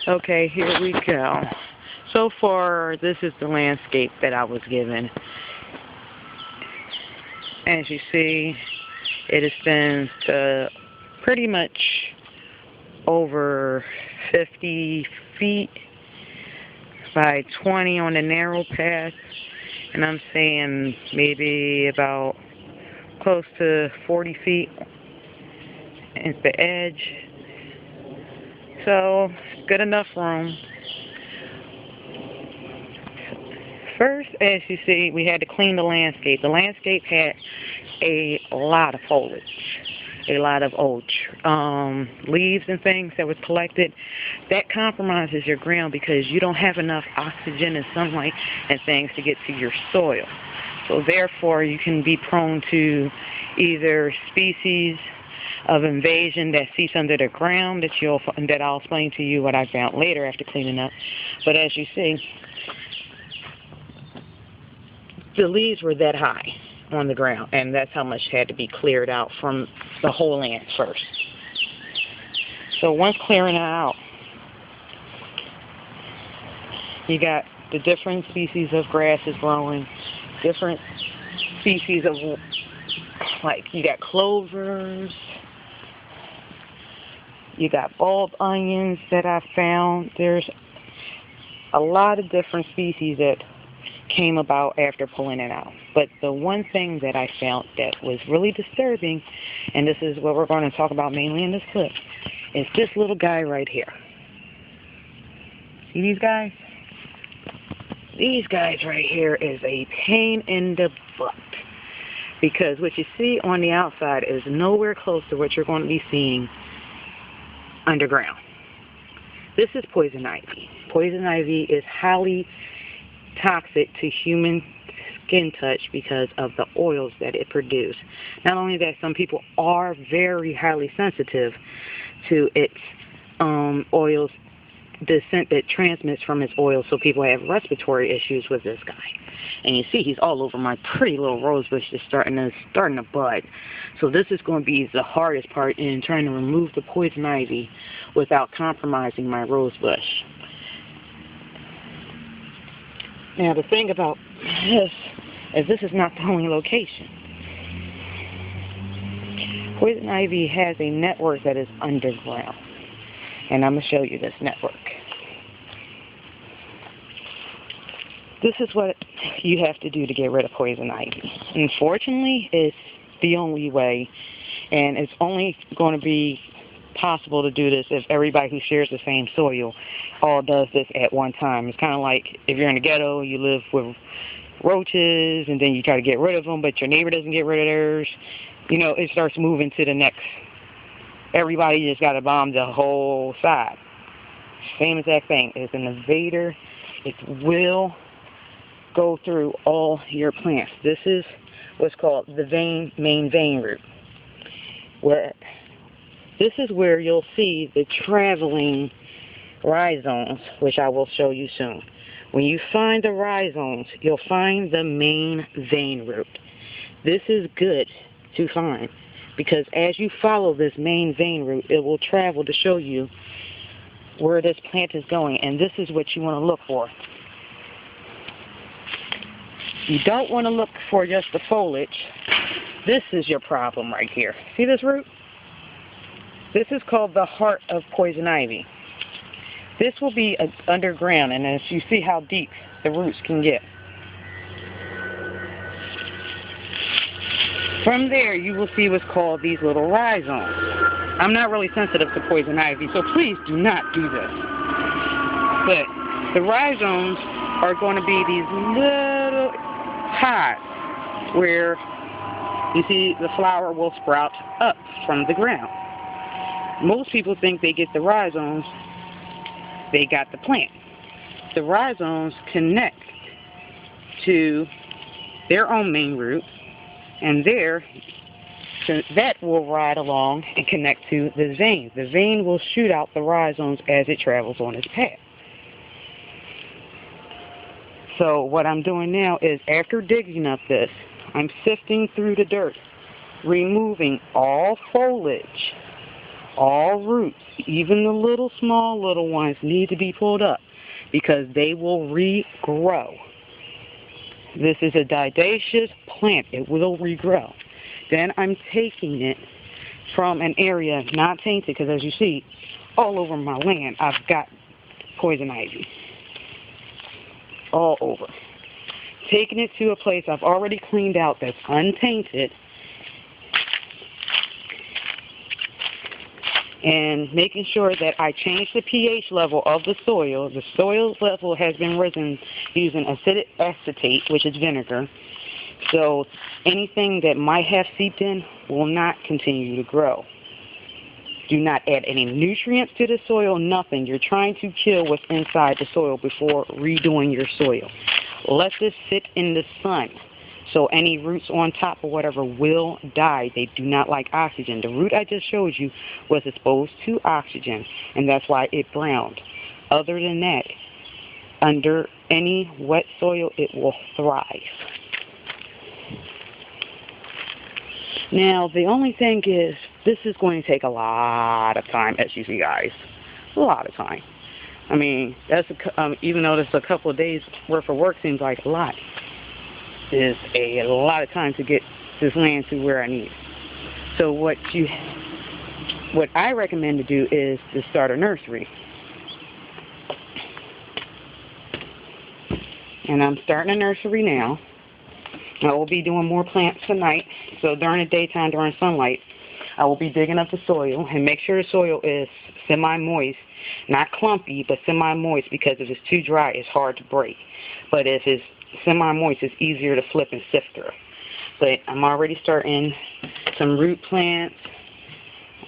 Okay, here we go. So far, this is the landscape that I was given. As you see, it extends to pretty much over 50 feet by 20 on the narrow path, and I'm saying maybe about close to 40 feet at the edge. So, good enough room. First, as you see, we had to clean the landscape. The landscape had a lot of foliage, a lot of old leaves and things that was collected. That compromises your ground because you don't have enough oxygen and sunlight and things to get to your soil. So therefore, you can be prone to either species of invasion that seeps under the ground that I'll explain to you what I found later after cleaning up. But as you see, the leaves were that high on the ground, and that's how much had to be cleared out from the whole land first. So once clearing it out, you got the different species of grasses growing, different species of, like, you got clovers, you got bulb onions that I found. There's a lot of different species that came about after pulling it out. But the one thing that I found that was really disturbing, and this is what we're going to talk about mainly in this clip, is this little guy right here. See these guys? These guys right here is a pain in the butt, because what you see on the outside is nowhere close to what you're going to be seeing underground. This is poison ivy. Poison ivy is highly toxic to human skin touch because of the oils that it produces. Not only that, some people are very highly sensitive to its oils, the scent that transmits from its oil, so people have respiratory issues with this guy. And you see he's all over my pretty little rose bush that's starting to bud. So this is going to be the hardest part in trying to remove the poison ivy without compromising my rose bush. Now the thing about this is this is not the only location. Poison ivy has a network that is underground, and I'm going to show you this network. This is what you have to do to get rid of poison ivy. Unfortunately, it's the only way, and it's only going to be possible to do this if everybody who shares the same soil all does this at one time. It's kind of like if you're in the ghetto, you live with roaches, and then you try to get rid of them, but your neighbor doesn't get rid of theirs. You know, it starts moving to the next. Everybody just got to bomb the whole side. Same exact thing. It's an invader. It will go through all your plants. This is what's called the main vein root. This is where you'll see the traveling rhizomes, which I will show you soon. When you find the rhizomes, you'll find the main vein root. This is good to find because as you follow this main vein root, it will travel to show you where this plant is going, and this is what you want to look for. You don't want to look for just the foliage. This is your problem right here. See this root? This is called the heart of poison ivy. This will be underground, and as you see how deep the roots can get. From there, you will see what's called these little rhizomes. I'm not really sensitive to poison ivy, so please do not do this. But the rhizomes are going to be these little pods where you see the flower will sprout up from the ground. Most people think they get the rhizomes, they got the plant. The rhizomes connect to their own main root, and that will ride along and connect to the vein. The vein will shoot out the rhizomes as it travels on its path. So what I'm doing now is, after digging up this, I'm sifting through the dirt, removing all foliage, All roots, even the little small little ones, need to be pulled up because they will regrow. This is a dioecious plant. It will regrow. Then I'm taking it from an area not tainted, because as you see, all over my land, I've got poison ivy. All over. Taking it to a place I've already cleaned out that's untainted, and making sure that I change the pH level of the soil. The soil level has been risen using acidic acetate, which is vinegar. So anything that might have seeped in will not continue to grow. Do not add any nutrients to the soil, nothing. You're trying to kill what's inside the soil before redoing your soil. Let this sit in the sun. So any roots on top or whatever will die. They do not like oxygen. The root I just showed you was exposed to oxygen, and that's why it browned. Other than that, under any wet soil, it will thrive. Now, the only thing is, this is going to take a lot of time, as you see, guys. A lot of time. I mean, that's even though that's a couple of days worth of work seems like a lot, is a lot of time to get this land to where I need it. So what I recommend to do is to start a nursery. And I'm starting a nursery now. I will be doing more plants tonight. So during the daytime, during sunlight, I will be digging up the soil and make sure the soil is semi-moist, not clumpy, but semi-moist, because if it's too dry, it's hard to break. But if it's semi-moist, it's easier to flip and sift through. But I'm already starting some root plants.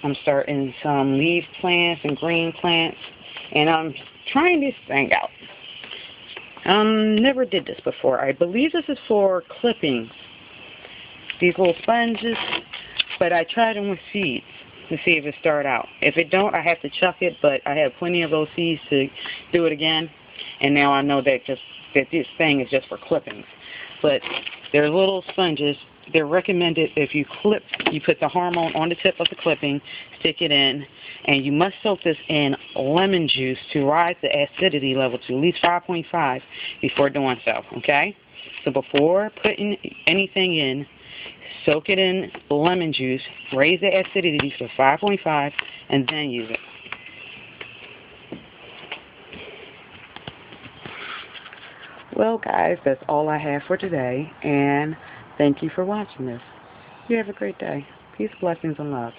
I'm starting some leaf plants and green plants. And I'm trying this thing out. Never did this before. I believe this is for clippings. These little sponges. But I tried them with seeds to see if it start out. If it don't, I have to chuck it. But I have plenty of those seeds to do it again. And now I know that this thing is just for clippings. But they're little sponges. They're recommended if you clip, you put the hormone on the tip of the clipping, stick it in, and you must soak this in lemon juice to rise the acidity level to at least 5.5 before doing so, okay? So before putting anything in, soak it in lemon juice, raise the acidity to 5.5, and then use it. Well, guys, that's all I have for today, and thank you for watching this. You have a great day. Peace, blessings, and love.